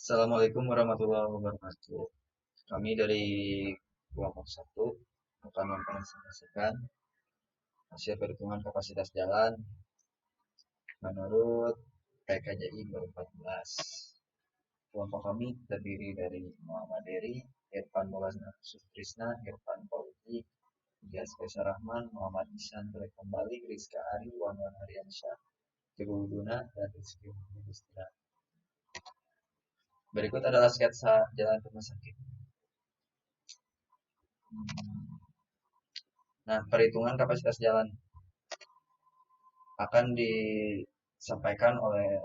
Assalamualaikum warahmatullahi wabarakatuh. Kami dari kelompok satu akan mempresentasikan hasil perhitungan kapasitas jalan menurut PKJI 2014. Kelompok kami terdiri dari Muhammad Dery, Irfan Maulana Sutrisna, Irfan Fauzi, Ilyas Faisal Rahman, Muhammad Ihsan Tulek Kembali, Rizka Ari, Wanwan Ariansyah, Teguh Duna, dan Rizky Muhammad. Berikut adalah sketsa jalan rumah sakit. Nah, perhitungan kapasitas jalan akan disampaikan oleh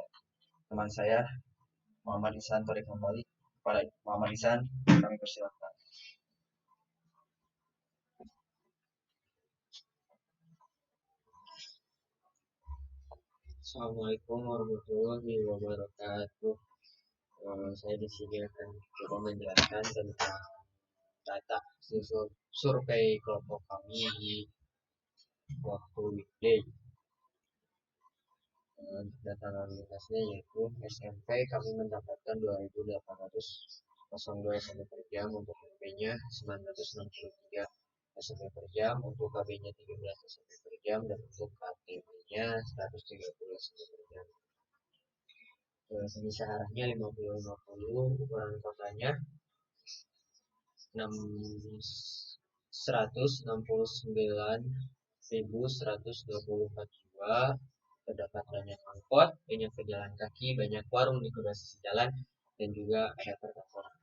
teman saya Muhammad Ihsan Torik kembali. Kepada Muhammad Ihsan, kami persilahkan. Assalamualaikum warahmatullahi wabarakatuh. Saya di sini akan coba menjelaskan tentang data survei kelompok kami di waktu weekday. Data lalu lintasnya yaitu SMP kami mendapatkan 2.802 SMP per jam, untuk MP-nya 963 SMP per jam, untuk KB-nya 13 SMP per jam, dan untuk KTP-nya 130 SMP per jam. Semisal arahnya 50-50, ukuran kotanya 169.124 jiwa. Terdapat banyak angkot, banyak pejalan kaki, banyak warung di kedua sisi jalan, dan juga ada perkantoran.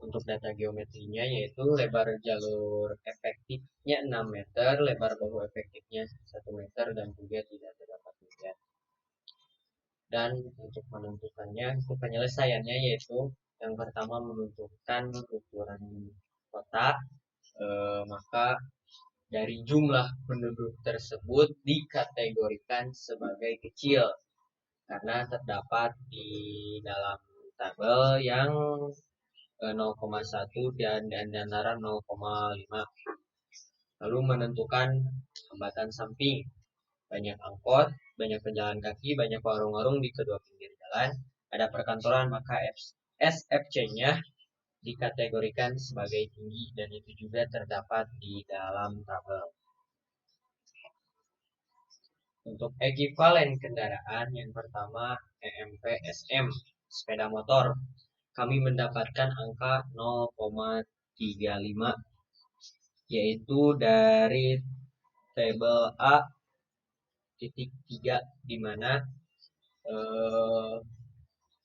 Untuk data geometrinya yaitu lebar jalur efektifnya 6 meter, lebar bahu efektifnya 1 meter, dan juga tidak terdapat hujan. Dan untuk menentukannya, untuk penyelesaiannya yaitu yang pertama menentukan ukuran kota, maka dari jumlah penduduk tersebut dikategorikan sebagai kecil karena terdapat di dalam tabel yang 0,1 dan antara 0,5. Lalu menentukan hambatan samping, banyak angkot, banyak pejalan kaki, banyak warung-warung di kedua pinggir jalan, ada perkantoran, maka SFC-nya dikategorikan sebagai tinggi, dan itu juga terdapat di dalam tabel. Untuk ekivalen kendaraan, yang pertama EMP-SM, sepeda motor, kami mendapatkan angka 0,35, yaitu dari tabel A titik 3, di mana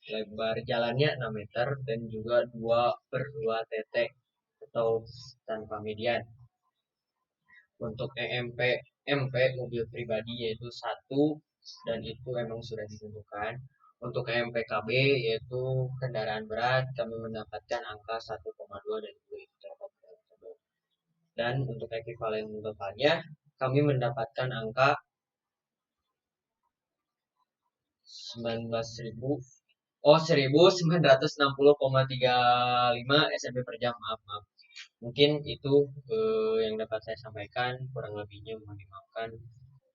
lebar jalannya 6 meter dan juga 2/2 TT atau tanpa median. Untuk MP mobil pribadi yaitu 1, dan itu memang sudah ditentukan. Untuk EMPKB yaitu kendaraan berat, kami mendapatkan angka 1,2, dan itu terdapat. Dan untuk ekivalen totalnya kami mendapatkan angka 1960,35 SMP per jam. Maaf. Mungkin itu yang dapat saya sampaikan, kurang lebihnya mohon dimaafkan,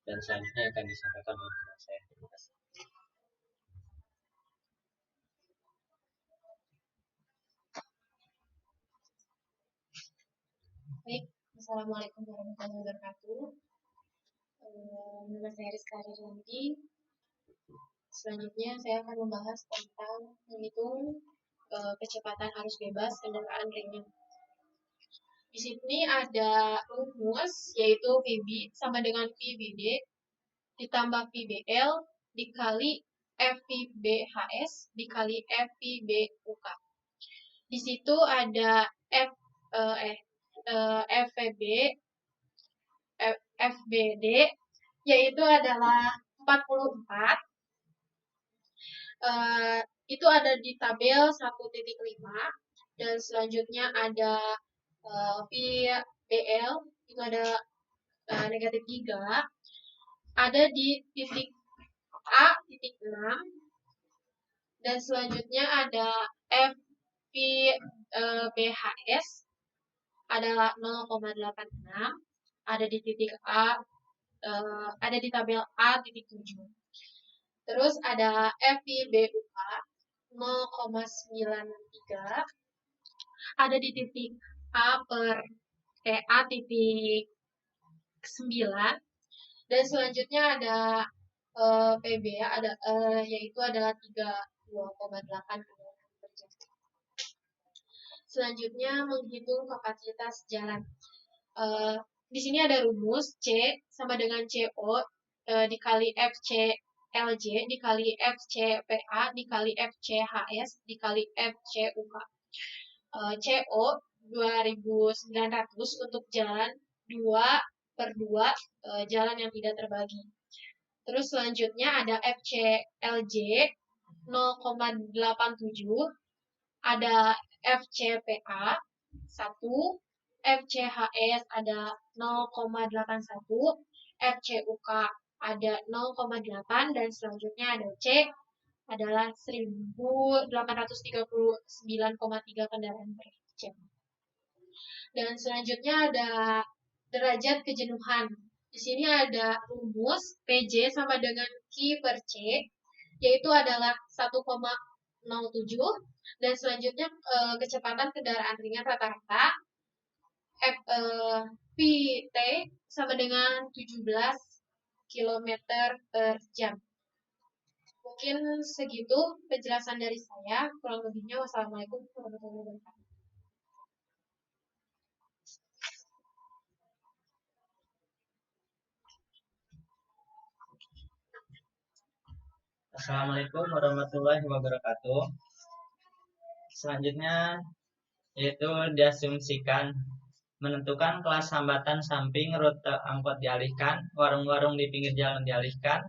dan selanjutnya akan disampaikan oleh teman saya. Terima kasih. Baik, Assalamualaikum warahmatullahi wabarakatuh. Nama saya Rizka Arianti. Selanjutnya saya akan membahas tentang menghitung kecepatan arus bebas kendaraan ringan. Di sini ada rumus yaitu VB sama dengan VBD ditambah VBL dikali FVBHS dikali FVBUK. Di situ ada FVB, FBD yaitu adalah 44. Itu ada di tabel 1.5, dan selanjutnya ada VBL itu ada negatif 3, ada di titik A titik 6, dan selanjutnya ada FVBHS adalah 0,86, ada di titik A, ada di tabel A titik 7. Terus ada FVBUK 0,93 ada di titik A per A titik 9, dan selanjutnya ada PB ya, ada yaitu adalah 32,8 per jam. Selanjutnya menghitung kapasitas jalan. Di sini ada rumus C sama dengan CO dikali FC LJ dikali FCPA dikali FCHS dikali FCUK. CO 2.900 untuk jalan 2/2 jalan yang tidak terbagi. Terus selanjutnya ada FCLJ 0,87, ada FCPA 1, FCHS ada 0,81, FCUK ada 0,8, dan selanjutnya ada C adalah 1.839,3 kendaraan per jam. Dan selanjutnya ada derajat kejenuhan. Di sini ada rumus PJ sama dengan Q per C, yaitu adalah 1,07, dan selanjutnya kecepatan kendaraan ringan rata-rata PT sama dengan 17 km per jam. Mungkin segitu penjelasan dari saya. Kurang lebihnya wassalamualaikum warahmatullahi wabarakatuh. Assalamualaikum warahmatullahi wabarakatuh. Selanjutnya yaitu diasumsikan menentukan kelas hambatan samping, rute angkot dialihkan, warung-warung di pinggir jalan dialihkan,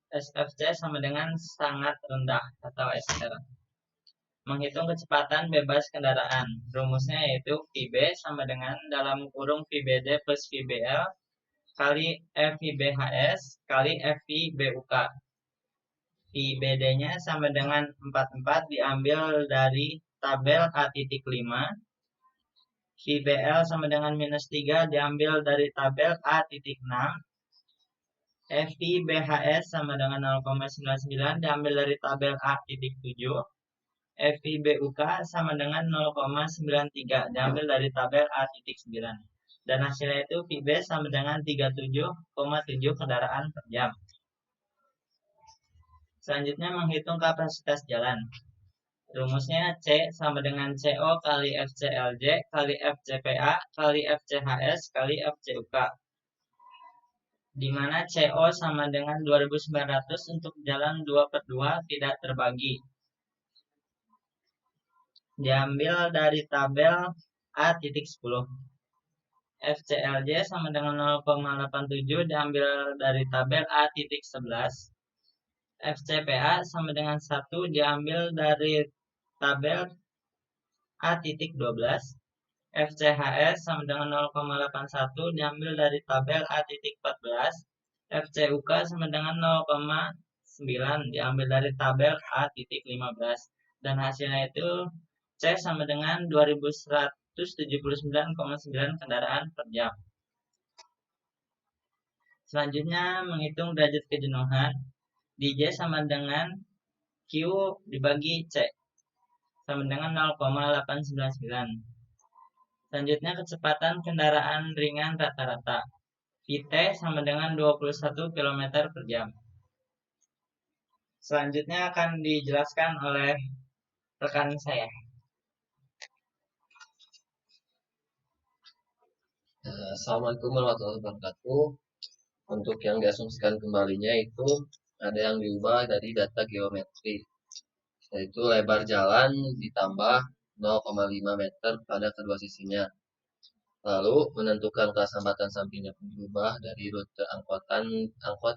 SFC sama dengan sangat rendah atau SR. Menghitung kecepatan bebas kendaraan. Rumusnya yaitu VB sama dengan dalam kurung VBD plus VBL kali FIBHS kali FIBUK. VBD-nya sama dengan 44 diambil dari tabel A.5. VBL sama dengan -3 diambil dari tabel A.6. FIBHS sama dengan 0,99 diambil dari tabel A.7. FIBUK sama dengan 0,93 diambil dari tabel A.9. Dan hasilnya itu VB sama dengan 37,7 kendaraan per jam. Selanjutnya menghitung kapasitas jalan. Rumusnya C sama dengan CO kali FCLJ kali FCPA kali FCHS kali FCUK. Di mana CO sama dengan 2.900 untuk jalan 2/2 tidak terbagi. Diambil dari tabel A.10. FCLJ sama dengan 0,87 diambil dari tabel A.11. FCPA sama dengan 1 diambil dari tabel A.12. FCHS sama dengan 0,81 diambil dari tabel A.14. FCUK sama dengan 0,9 diambil dari tabel A.15. Dan hasilnya itu C sama dengan 2.179,9 kendaraan per jam. Selanjutnya menghitung derajat kejenuhan. DJ sama dengan Q dibagi C sama dengan 0,899. Selanjutnya kecepatan kendaraan ringan rata-rata. VT sama dengan 21 km per jam. Selanjutnya akan dijelaskan oleh rekan saya. Assalamualaikum warahmatullahi wabarakatuh. Untuk yang diasumsikan kembalinya itu ada yang diubah dari data geometri, yaitu lebar jalan ditambah 0,5 meter pada kedua sisinya. Lalu menentukan kelas hambatan sampingnya pun diubah dari rute angkot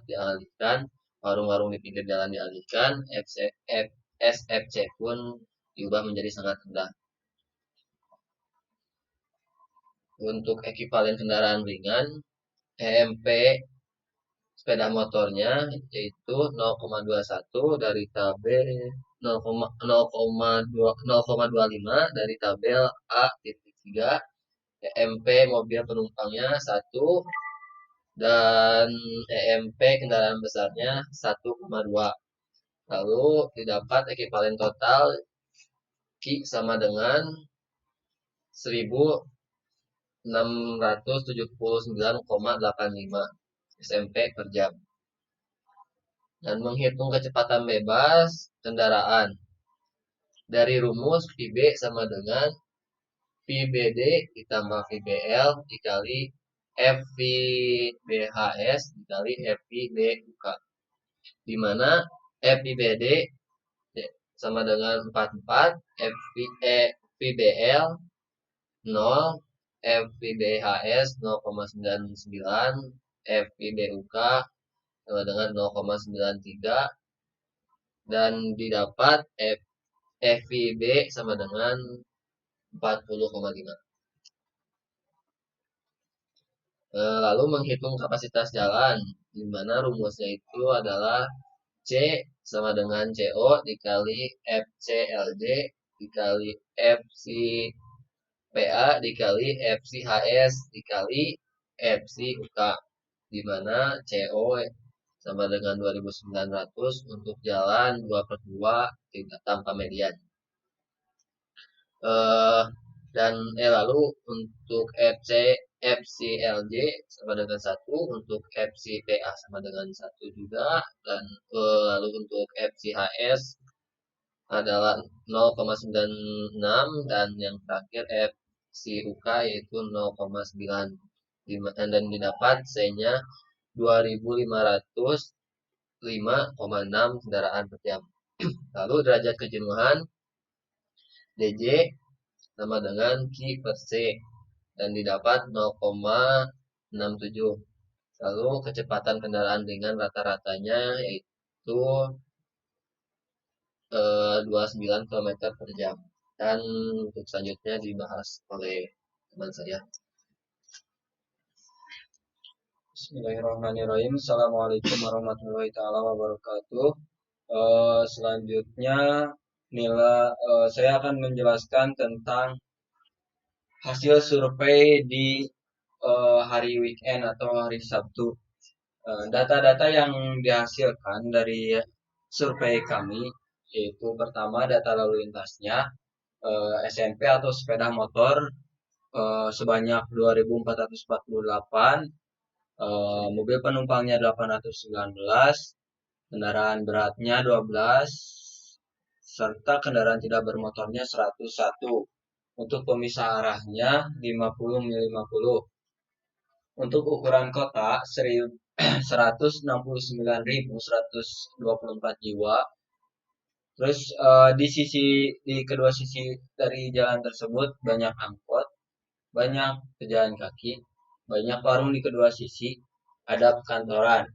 dialihkan, warung-warung di pinggir jalan dialihkan, SFC pun diubah menjadi sangat rendah. Untuk ekivalen kendaraan ringan, EMP sepeda motornya yaitu 0,21 dari tabel 0,25 dari tabel A.3. EMP mobil penumpangnya 1 dan EMP kendaraan besarnya 1,2. Lalu didapat ekivalen total Q sama dengan 1679,85 SMP per jam. Dan menghitung kecepatan bebas kendaraan. Dari rumus PB sama dengan PBD ditambah PBL dikali FVBHS dikali FVBUK. Di mana FVBD sama dengan 44, FVBL 0, FVBHS 0,99, FVBUK sama dengan 0,93 dan didapat FVB sama dengan 40,5. Lalu menghitung kapasitas jalan, di mana rumusnya itu adalah C sama dengan CO dikali FCLJ dikali FCPA dikali FCHS dikali FCUK, di mana CO sama dengan 2.900 untuk jalan 2/2 tanpa median. Dan lalu untuk FCLJ sama dengan 1, untuk FCPA sama dengan 1 juga, dan lalu untuk FCHS adalah 0,96 dan yang terakhir FCUK yaitu 0,9 dan didapat C-nya 2.505,6 kendaraan per jam. Lalu derajat kejenuhan DJ sama dengan Q per C dan didapat 0,67. Lalu kecepatan kendaraan ringan rata-ratanya yaitu 29 km per jam. Dan untuk selanjutnya dibahas oleh teman saya. Bismillahirrahmanirrahim. Assalamualaikum warahmatullahi taala wabarakatuh. Selanjutnya saya akan menjelaskan tentang hasil survei di hari weekend atau hari Sabtu. Data-data yang dihasilkan dari survei kami yaitu pertama data lalu lintasnya SMP atau sepeda motor sebanyak 2.448, mobil penumpangnya 819, kendaraan beratnya 12, serta kendaraan tidak bermotornya 101. Untuk pemisah arahnya 50/50. Untuk ukuran kota 169.124 jiwa. Terus di kedua sisi dari jalan tersebut banyak angkot, banyak pejalan kaki, banyak warung di kedua sisi, ada perkantoran.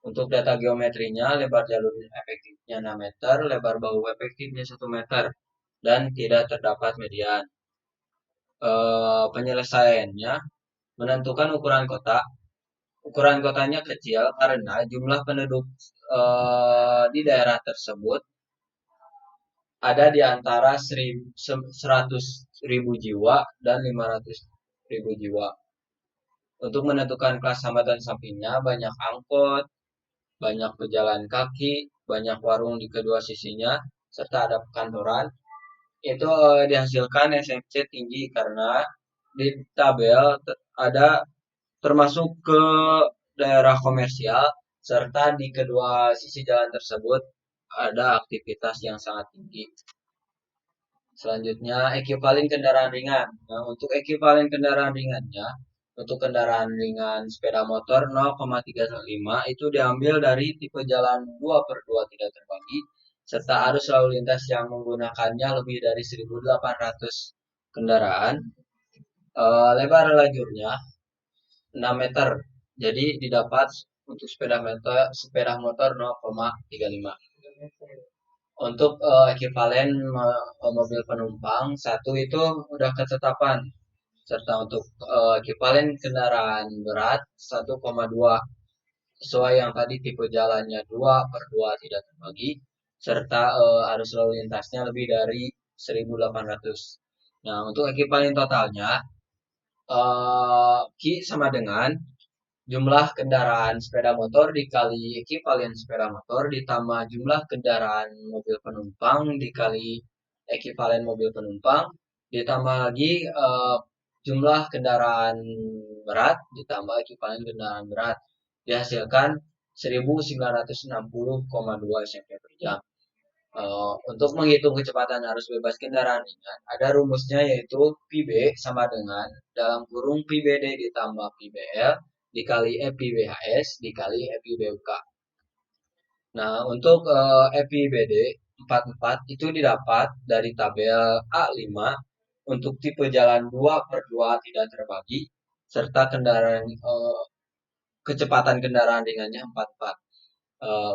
Untuk data geometrinya, lebar jalur efektifnya 6 meter, lebar bahu efektifnya 1 meter, dan tidak terdapat median. Penyelesaiannya menentukan ukuran kota. Ukuran kotanya kecil karena jumlah penduduk di daerah tersebut ada di antara 100.000 jiwa dan 500.000 jiwa. Untuk menentukan kelas hambatan sampingnya, banyak angkot, banyak pejalan kaki, banyak warung di kedua sisinya, serta ada perkantoran. Itu dihasilkan SMC tinggi karena di tabel ada termasuk ke daerah komersial, serta di kedua sisi jalan tersebut ada aktivitas yang sangat tinggi. Selanjutnya, ekivalen kendaraan ringan. Nah, untuk ekivalen kendaraan ringannya, untuk kendaraan ringan sepeda motor 0,35 itu diambil dari tipe jalan 2/2 tidak terbagi, serta arus lalu lintas yang menggunakannya lebih dari 1.800 kendaraan. Lebar lajurnya 6 meter, jadi didapat untuk sepeda motor 0,35. Untuk ekivalen mobil penumpang 1 itu udah ketetapan, serta untuk ekivalen kendaraan berat 1,2 sesuai yang tadi tipe jalannya 2/2 tidak terbagi, serta arus lalu lintasnya lebih dari 1.800. Nah, untuk ekivalen totalnya Q sama dengan jumlah kendaraan sepeda motor dikali ekivalen sepeda motor ditambah jumlah kendaraan mobil penumpang dikali ekivalen mobil penumpang ditambah lagi jumlah kendaraan berat ditambah ekivalen kendaraan berat dihasilkan 1960,2 cm per jam. Untuk menghitung kecepatan arus bebas kendaraan ringan, ada rumusnya yaitu PB sama dengan dalam kurung PBD ditambah PBL dikali EPBHS dikali EPBUK. Nah, untuk EPBD 44 itu didapat dari tabel A5 untuk tipe jalan 2/2 tidak terbagi serta kendaraan kecepatan kendaraan ringannya 44.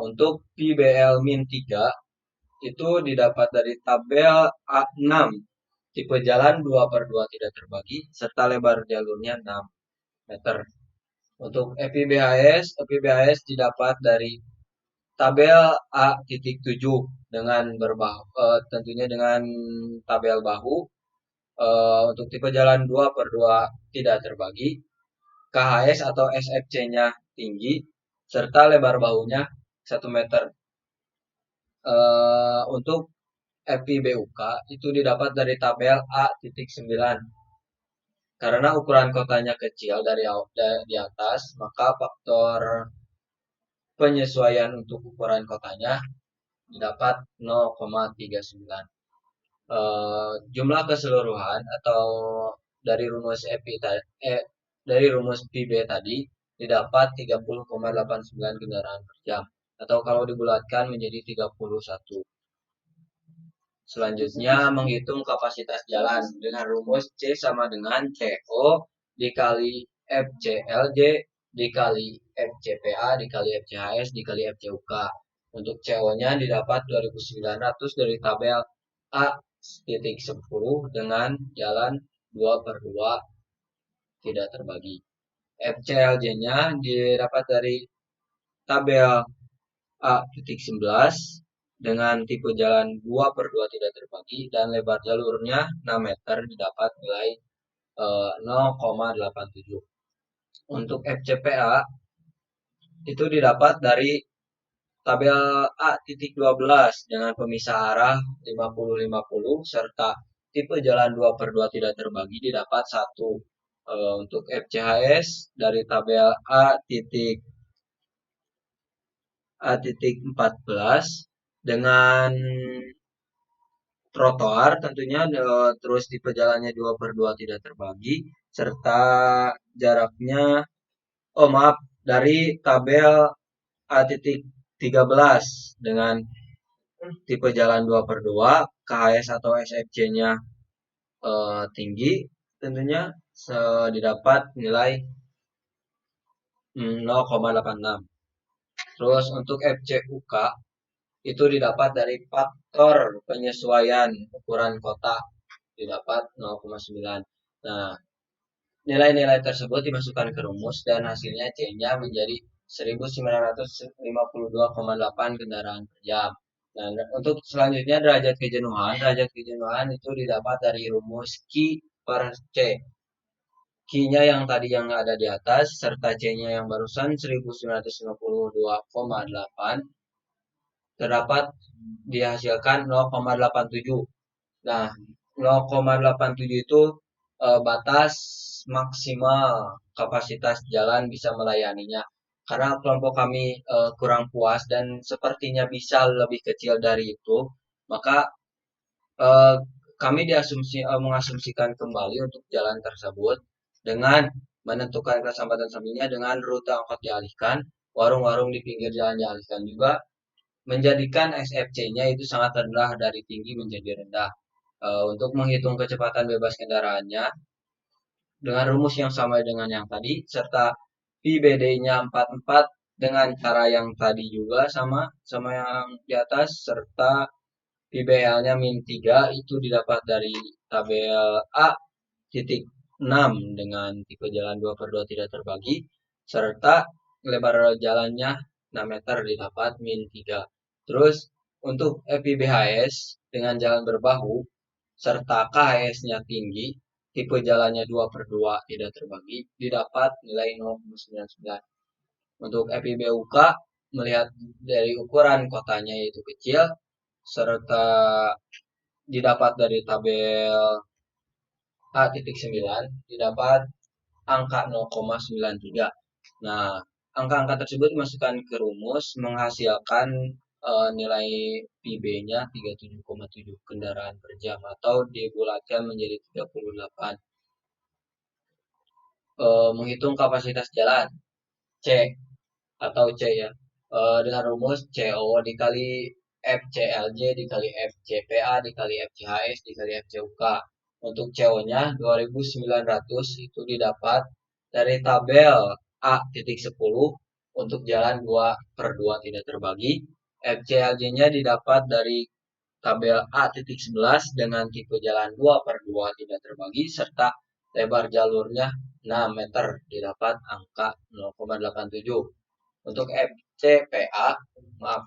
Untuk PBL-3 itu didapat dari tabel A6 tipe jalan 2/2 tidak terbagi serta lebar jalurnya 6 meter. Untuk EPBHS didapat dari tabel A.7 dengan tentunya dengan tabel bahu untuk tipe jalan 2/2 tidak terbagi, KHS atau SFC-nya tinggi serta lebar bahunya 1 meter. Untuk EPBUK itu didapat dari tabel A.9. Karena ukuran kotanya kecil dari di atas, maka faktor penyesuaian untuk ukuran kotanya didapat 0,39. Jumlah keseluruhan atau dari rumus dari rumus PB tadi didapat 30,89 kendaraan per jam atau kalau dibulatkan menjadi 31. Selanjutnya menghitung kapasitas jalan dengan rumus C sama dengan CO dikali FCLJ dikali FCPA dikali FCHS dikali FCUK. Untuk CO-nya didapat 2900 dari tabel A.10 dengan jalan 2/2 tidak terbagi. FCLJ-nya didapat dari tabel A.11 dengan tipe jalan 2/2 tidak terbagi dan lebar jalurnya 6 meter didapat nilai 0,87. Untuk FCPA itu didapat dari tabel A.12 dengan pemisah arah 50-50 serta tipe jalan 2/2 tidak terbagi didapat 1. Untuk FCHS dari tabel A.14 dengan trotoar tentunya terus tipe jalannya 2/2 tidak terbagi serta jaraknya dari tabel A.13 dengan tipe jalan 2/2 KHS atau SFC-nya tinggi tentunya didapat nilai 0,86. Terus untuk FCUK itu didapat dari faktor penyesuaian ukuran kota didapat 0,9. Nah, nilai-nilai tersebut dimasukkan ke rumus dan hasilnya C-nya menjadi 1952,8 kendaraan per jam. Nah, untuk selanjutnya derajat kejenuhan itu didapat dari rumus Q per C. Q-nya yang tadi yang ada di atas serta C-nya yang barusan 1952,8 terdapat dihasilkan 0,87. Nah, 0,87 itu batas maksimal kapasitas jalan bisa melayaninya. Karena kelompok kami kurang puas dan sepertinya bisa lebih kecil dari itu, maka kami mengasumsikan kembali untuk jalan tersebut dengan menentukan keselamatan sampingnya dengan rute angkot dialihkan, warung-warung di pinggir jalan dialihkan juga, menjadikan SFC-nya itu sangat rendah dari tinggi menjadi rendah. Untuk menghitung kecepatan bebas kendaraannya dengan rumus yang sama dengan yang tadi serta PBD-nya 44 dengan cara yang tadi juga sama yang di atas serta PBL-nya -3 itu didapat dari tabel A.6 dengan tipe jalan 2/2 tidak terbagi serta lebar jalannya 6 meter didapat -3. Terus untuk EPBHS dengan jalan berbahu serta KHS-nya tinggi tipe jalannya 2/2 tidak terbagi, didapat nilai 0,99. Untuk FIBUK, melihat dari ukuran kotanya yaitu kecil, serta didapat dari tabel A.9, didapat angka 0,93. Nah, angka-angka tersebut dimasukkan ke rumus menghasilkan nilai PIB-nya 37,7 kendaraan per jam atau dibulatkan menjadi 38. Menghitung kapasitas jalan C atau C ya, dengan rumus CO dikali FCLJ dikali FCPA dikali FCHS dikali FCUK. Untuk CO-nya 2900 itu didapat dari tabel A.10 untuk jalan 2/2 tidak terbagi. FCLJ-nya didapat dari tabel A.11 dengan tipe jalan 2/2 tidak terbagi serta lebar jalurnya 6 meter, didapat angka 0,87. Untuk FCPA, maaf,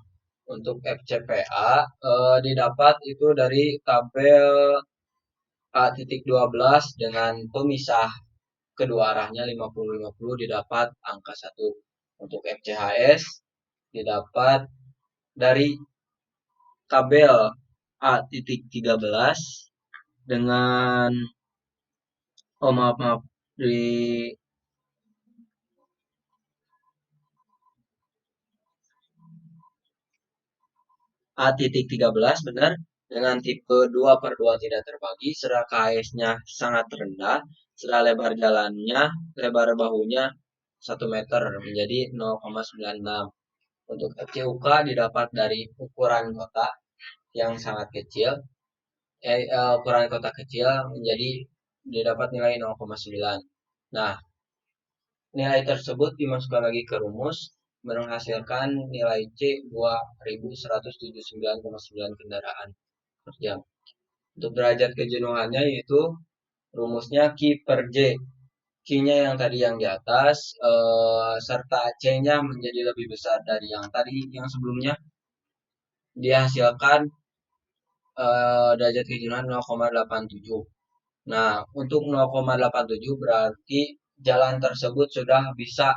untuk FCPA didapat itu dari tabel A.12 dengan pemisah kedua arahnya 50-50, didapat angka 1. Untuk FCHS didapat dari tabel A.13 dengan maaf di A.13 benar, dengan tipe 2/2 tidak terbagi, serta KS-nya sangat rendah, serta lebar jalannya, lebar bahunya 1 meter menjadi 0,96. Untuk FCUK didapat dari ukuran kota yang sangat kecil, ukuran kota kecil menjadi didapat nilai 0,9. Nah, nilai tersebut dimasukkan lagi ke rumus menghasilkan nilai C 2179,9 kendaraan per jam. Untuk derajat kejenuhannya yaitu rumusnya Q per J. Q-nya yang tadi yang di atas serta C-nya menjadi lebih besar dari yang tadi yang sebelumnya, dihasilkan derajat kejenuhan 0,87. Nah, untuk 0,87 berarti jalan tersebut sudah bisa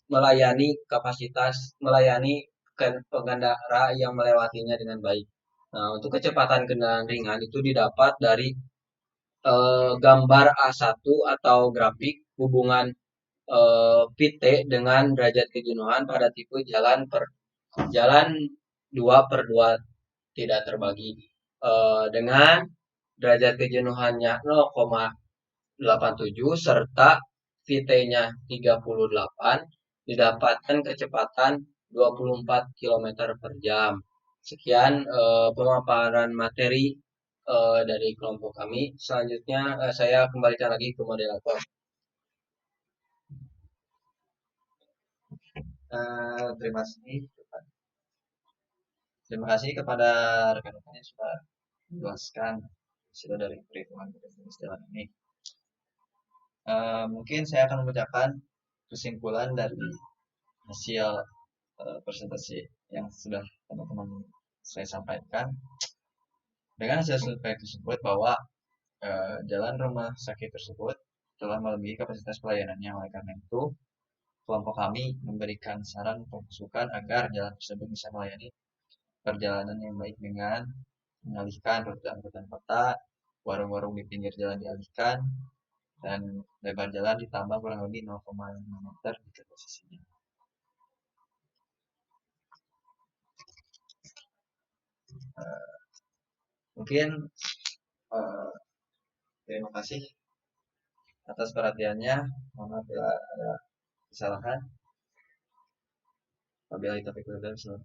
melayani pengendara yang melewatinya dengan baik. Nah, untuk kecepatan kendaraan ringan itu didapat dari gambar A1 atau grafik hubungan PT dengan derajat kejenuhan pada tipe jalan 2/2 tidak terbagi, dengan derajat kejenuhannya 0,87 serta VT-nya 38, didapatkan kecepatan 24 km per jam. Sekian pemaparan materi dari kelompok kami. Selanjutnya saya kembalikan lagi ke moderator. Terima kasih kepada rekan-rekan yang sudah menjelaskan sudah dari perhitungan jenis jalan ini. Mungkin saya akan membacakan kesimpulan dari hasil presentasi yang sudah teman-teman saya sampaikan. Dengan hasil survei tersebut bahwa jalan rumah sakit tersebut telah melebihi kapasitas pelayanannya. Oleh karena itu, kelompok kami memberikan saran untuk masukan agar jalan tersebut bisa melayani perjalanan yang baik dengan mengalihkan rute angkutan kota, warung-warung di pinggir jalan dialihkan, dan lebar jalan ditambah kurang lebih 0,5 meter di kedua sisinya. Mungkin terima kasih atas perhatiannya. Mohon maaf bila ada kesalahan. Wabillahi taufiq wal hidayah.